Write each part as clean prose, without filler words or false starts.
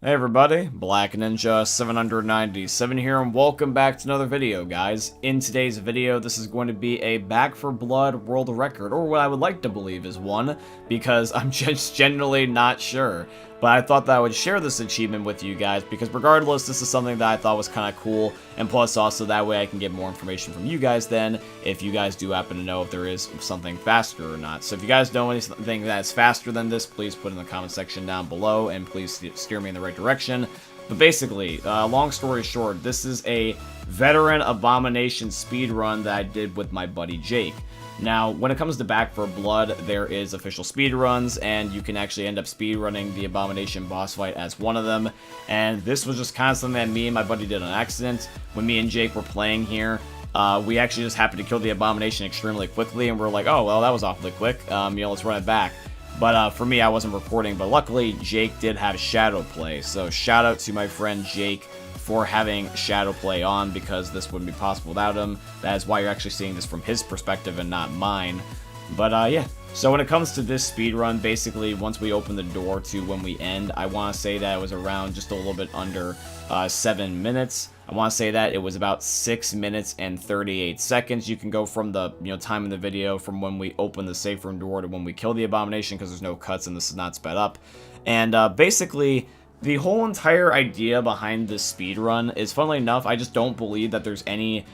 Hey everybody, Black Ninja 797 here, and welcome back to another video, guys. In today's video, this is going to be a Back 4 Blood world record, or what I would like to believe is one, because I'm just genuinely not sure. But I thought that I would share this achievement with you guys, because regardless, this is something that I thought was kind of cool, and plus also that way I can get more information from you guys then, if you guys do happen to know if there is something faster or not. So if you guys know anything that's faster than this, please put it in the comment section down below, and please steer me in the right direction. But basically, long story short, this is a veteran Abomination speedrun that I did with my buddy Jake. Now, when it comes to Back 4 Blood, there is official speedruns, and you can actually end up speedrunning the Abomination boss fight as one of them. And this was just kind of something that me and my buddy did on accident. When me and Jake were playing here, we actually just happened to kill the Abomination extremely quickly, and we're like, oh, well, that was awfully quick. Let's run it back. But for me, I wasn't recording, but luckily Jake did have shadow play. So shout out to my friend Jake for having shadow play on, because this wouldn't be possible without him. That is why you're actually seeing this from his perspective and not mine. But yeah, so when it comes to this speedrun, basically once we open the door to when we end, I want to say that it was around just a little bit under 7 minutes. I want to say that it was about 6 minutes and 38 seconds. You can go from the time in the video from when we open the safe room door to when we kill the Abomination, because there's no cuts and this is not sped up. And basically, the whole entire idea behind this speedrun is, funnily enough, I just don't believe that there's any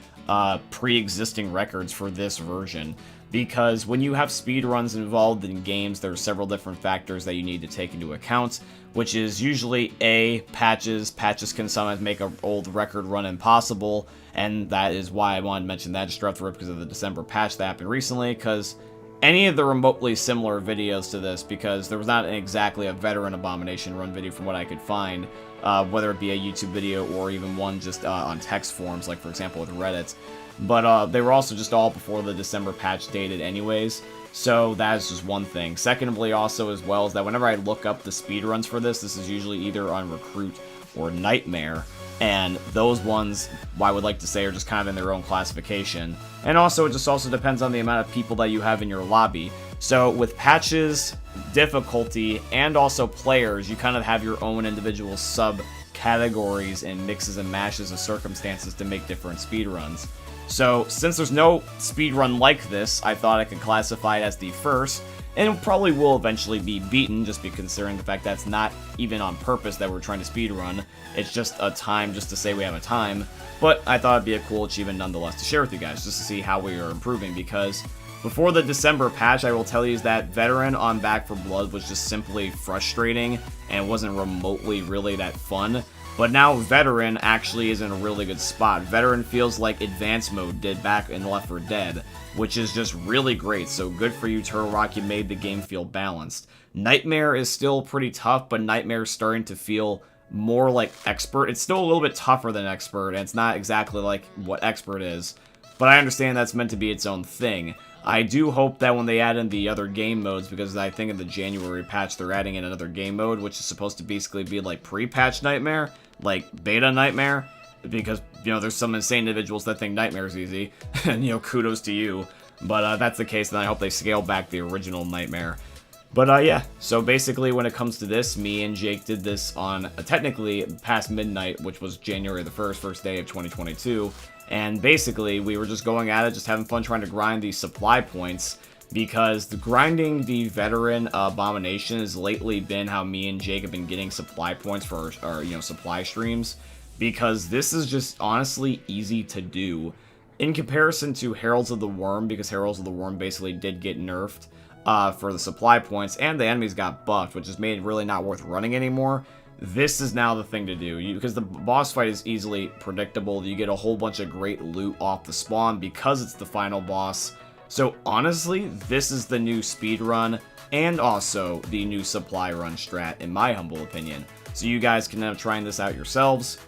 pre-existing records for this version. Because when you have speedruns involved in games, there are several different factors that you need to take into account, which is usually A, patches. Patches can sometimes make an old record run impossible, and that is why I wanted to mention that just off the rip, because of the December patch that happened recently, because any of the remotely similar videos to this, because there was not exactly a veteran Abomination run video from what I could find, whether it be a YouTube video or even one just on text forums, like for example with Reddit. But they were also just all before the December patch dated anyways, so that is just one thing. Secondly, also as well, is that whenever I look up the speedruns for this is usually either on Recruit or Nightmare, and those ones, I would like to say, are just kind of in their own classification. And also, it just also depends on the amount of people that you have in your lobby. So with patches, difficulty, and also players, you kind of have your own individual sub-categories and mixes and mashes of circumstances to make different speedruns. So, since there's no speedrun like this, I thought I could classify it as the first, and it probably will eventually be beaten, just be considering the fact that it's not even on purpose that we're trying to speedrun. It's just a time just to say we have a time, but I thought it'd be a cool achievement nonetheless to share with you guys, just to see how we are improving, because before the December patch, I will tell you is that Veteran on Back 4 Blood was just simply frustrating, and wasn't remotely really that fun. But now Veteran actually is in a really good spot. Veteran feels like Advanced Mode did back in Left 4 Dead, which is just really great. So good for you, Turtle Rock. You made the game feel balanced. Nightmare is still pretty tough, but Nightmare is starting to feel more like Expert. It's still a little bit tougher than Expert, and it's not exactly like what Expert is. But I understand that's meant to be its own thing. I do hope that when they add in the other game modes, because I think in the January patch they're adding in another game mode, which is supposed to basically be like pre-patch Nightmare, like beta Nightmare, because, there's some insane individuals that think Nightmare's easy, and, kudos to you. But that's the case, then I hope they scale back the original Nightmare. But yeah, so basically when it comes to this, me and Jake did this on technically past midnight, which was January the 1st, first day of 2022. And basically, we were just going at it, just having fun trying to grind these supply points, because grinding the Veteran Abomination has lately been how me and Jake have been getting supply points for our supply streams, because this is just honestly easy to do in comparison to Heralds of the Worm, because Heralds of the Worm basically did get nerfed for the supply points, and the enemies got buffed, which has made it really not worth running anymore. This is now the thing to do, because the boss fight is easily predictable. You get a whole bunch of great loot off the spawn because it's the final boss. So honestly, this is the new speedrun, and also the new supply run strat, in my humble opinion. So you guys can end up trying this out yourselves.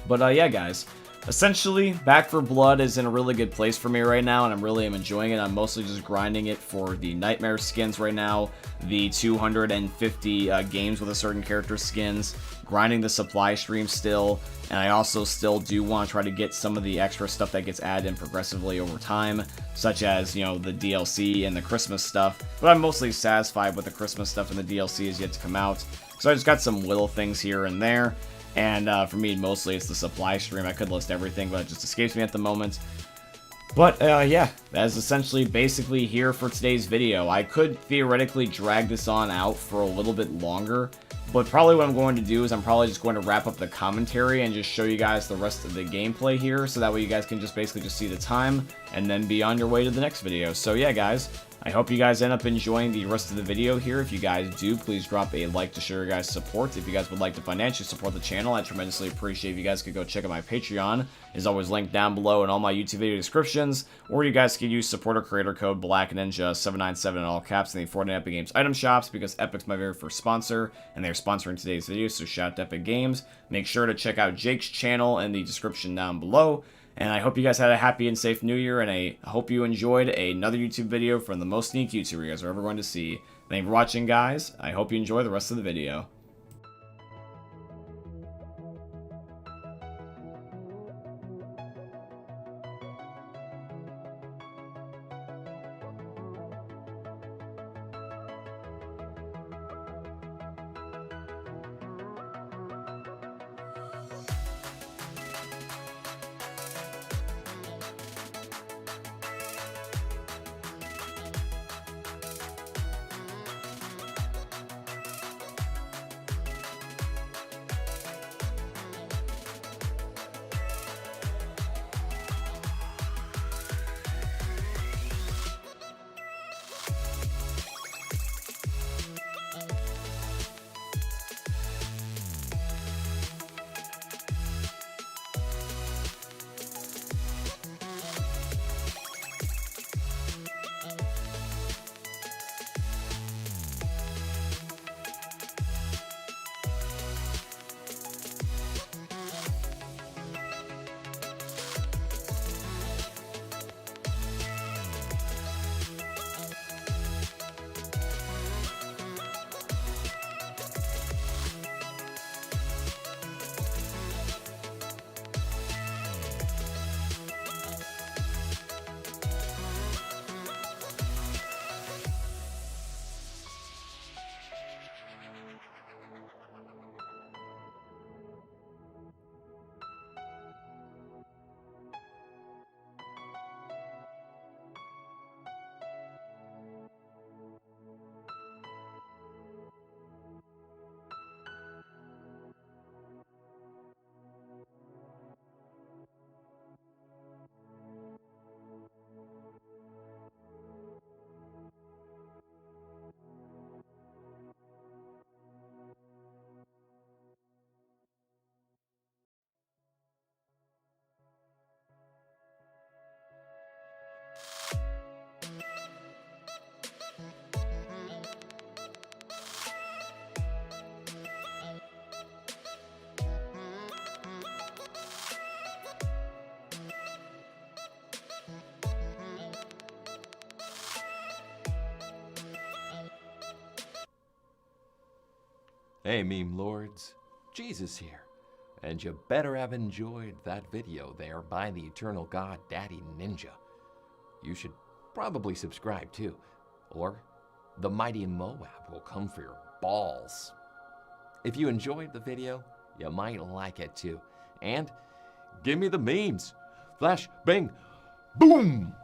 But yeah, guys. Essentially, Back 4 Blood is in a really good place for me right now, and I'm really enjoying it. I'm mostly just grinding it for the Nightmare skins right now, the 250 games with a certain character skins, grinding the supply stream still, and I also still do want to try to get some of the extra stuff that gets added in progressively over time, such as, the DLC and the Christmas stuff, but I'm mostly satisfied with the Christmas stuff, and the DLC is yet to come out. So I just got some little things here and there. And for me, mostly it's the supply stream. I could list everything, but it just escapes me at the moment. But yeah, that is essentially basically here for today's video. I could theoretically drag this on out for a little bit longer, but probably what I'm going to do is I'm probably just going to wrap up the commentary and just show you guys the rest of the gameplay here, so that way you guys can just basically just see the time and then be on your way to the next video. So yeah, guys, I hope you guys end up enjoying the rest of the video here. If you guys do, please drop a like to show your guys' support. If you guys would like to financially support the channel, I tremendously appreciate if you guys could go check out my Patreon. It's always linked down below in all my YouTube video descriptions, or you guys can use supporter creator code BlackNinja797 in all caps in the Fortnite Epic Games item shops, because Epic's my very first sponsor, and they're sponsoring today's video, so shout out to Epic Games. Make sure to check out Jake's channel in the description down below. And I hope you guys had a happy and safe new year, and I hope you enjoyed another YouTube video from the most unique YouTuber you guys are ever going to see. Thank you for watching, guys. I hope you enjoy the rest of the video. Hey meme lords, Jesus here, and you better have enjoyed that video there by the eternal god Daddy Ninja. You should probably subscribe too, or the mighty Moab will come for your balls. If you enjoyed the video, you might like it too, and give me the memes. Flash, bang, boom!